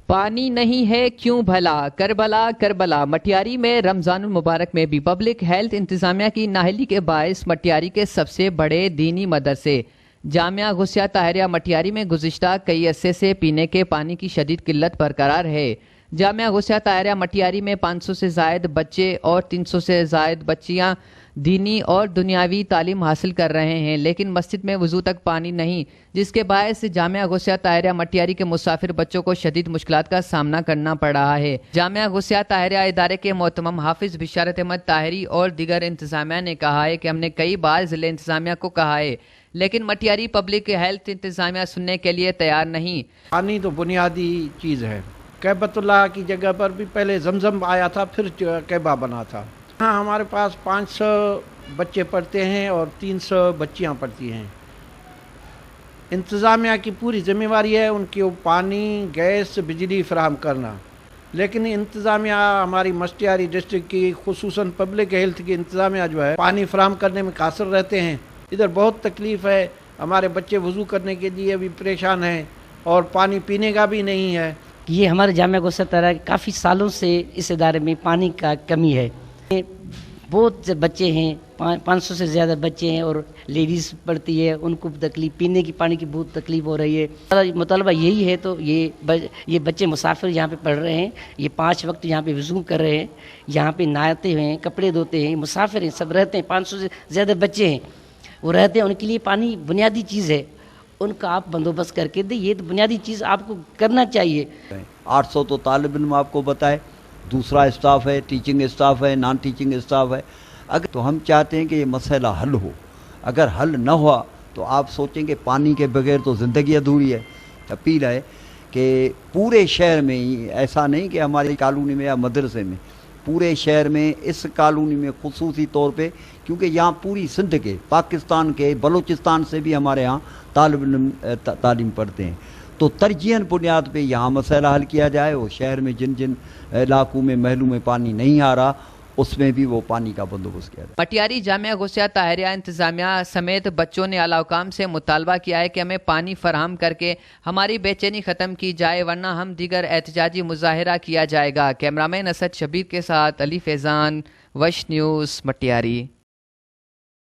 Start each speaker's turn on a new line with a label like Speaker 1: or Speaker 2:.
Speaker 1: پانی نہیں ہے کیوں بھلا، کربلا کربلا۔ مٹیاری میں رمضان المبارک میں بھی پبلک ہیلتھ انتظامیہ کی نااہلی کے باعث مٹیاری کے سب سے بڑے دینی مدرسے جامعہ غوثیہ طاہریہ مٹیاری میں گزشتہ کئی عرصے سے پینے کے پانی کی شدید قلت برقرار ہے۔ جامعہ غوثیہ طاہریہ مٹیاری میں 500 سے زائد بچے اور 300 سے زائد بچیاں دینی اور دنیاوی تعلیم حاصل کر رہے ہیں، لیکن مسجد میں وضو تک پانی نہیں، جس کے باعث جامعہ غوثیہ طاہریہ مٹیاری کے مسافر بچوں کو شدید مشکلات کا سامنا کرنا پڑ رہا ہے۔ جامعہ غوثیہ طاہریہ ادارے کے محترم حافظ بشارت احمد طاہری اور دیگر انتظامیہ نے کہا ہے کہ ہم نے کئی بار ضلع انتظامیہ کو کہا ہے، لیکن مٹیاری پبلک ہیلتھ انتظامیہ سننے کے لیے تیار نہیں۔
Speaker 2: پانی تو بنیادی چیز ہے۔ کعبۃ اللہ کی جگہ پر بھی پہلے زمزم آیا تھا، پھر کعبہ بنا تھا۔ ہاں، ہمارے پاس 500 بچے پڑھتے ہیں اور 300 بچیاں پڑھتی ہیں۔ انتظامیہ کی پوری ذمہ داری ہے ان کو پانی، گیس، بجلی فراہم کرنا، لیکن انتظامیہ ہماری مٹیاری ڈسٹرکٹ کی خصوصاً پبلک ہیلتھ کی انتظامیہ جو ہے پانی فراہم کرنے میں قاصر رہتے ہیں۔ ادھر بہت تکلیف ہے، ہمارے بچے وضو کرنے کے لیے بھی پریشان ہیں اور پانی پینے کا بھی نہیں ہے۔
Speaker 3: یہ ہمارے جامعہ غوثیہ طاہریہ کافی سالوں سے اس ادارے میں پانی کا کمی ہے۔ بہت سے بچے ہیں، 500 سے زیادہ بچے ہیں اور لیڈیز پڑھتی ہے، ان کو تکلیف، پینے کی پانی کی بہت تکلیف ہو رہی ہے۔ مطالبہ یہی ہے تو یہ بچے مسافر یہاں پہ پڑھ رہے ہیں، یہ 5 وقت یہاں پہ وضو کر رہے ہیں، یہاں پہ نہاتے ہوئے ہیں، کپڑے دھوتے ہیں، مسافر ہیں، سب رہتے ہیں، 500 سے زیادہ بچے ہیں، وہ رہتے ہیں، ان کے لیے پانی بنیادی چیز ہے، ان کا آپ بندوبست کر کے دیں، یہ تو بنیادی چیز آپ کو کرنا چاہیے۔
Speaker 4: 800 تو طالب علم آپ کو بتائے، دوسرا اسٹاف ہے، ٹیچنگ اسٹاف ہے، نان ٹیچنگ اسٹاف ہے۔ اگر تو ہم چاہتے ہیں کہ یہ مسئلہ حل ہو، اگر حل نہ ہوا تو آپ سوچیں کہ پانی کے بغیر تو زندگی ادھوری ہے۔ اپیل ہے کہ پورے شہر میں ہی، ایسا نہیں کہ ہماری کالونی میں یا مدرسے میں، پورے شہر میں، اس کالونی میں خصوصی طور پہ، کیونکہ یہاں پوری سندھ کے، پاکستان کے، بلوچستان سے بھی ہمارے ہاں طالب علم تعلیم پڑھتے ہیں، تو ترجیحاً بنیاد پہ یہاں مسئلہ حل کیا جائے، اور شہر میں جن جن علاقوں میں محلوں میں پانی نہیں آ رہا اس میں بھی وہ پانی کا بندوبست کیا جائے۔
Speaker 1: مٹیاری جامعہ غوثیہ طاہریہ انتظامیہ سمیت بچوں نے اعلیٰ حکام سے مطالبہ کیا ہے کہ ہمیں پانی فراہم کر کے ہماری بے چینی ختم کی جائے، ورنہ ہم دیگر احتجاجی مظاہرہ کیا جائے گا۔ کیمرامین اسد شبیر کے ساتھ علی فیضان، وش نیوز، مٹیاری۔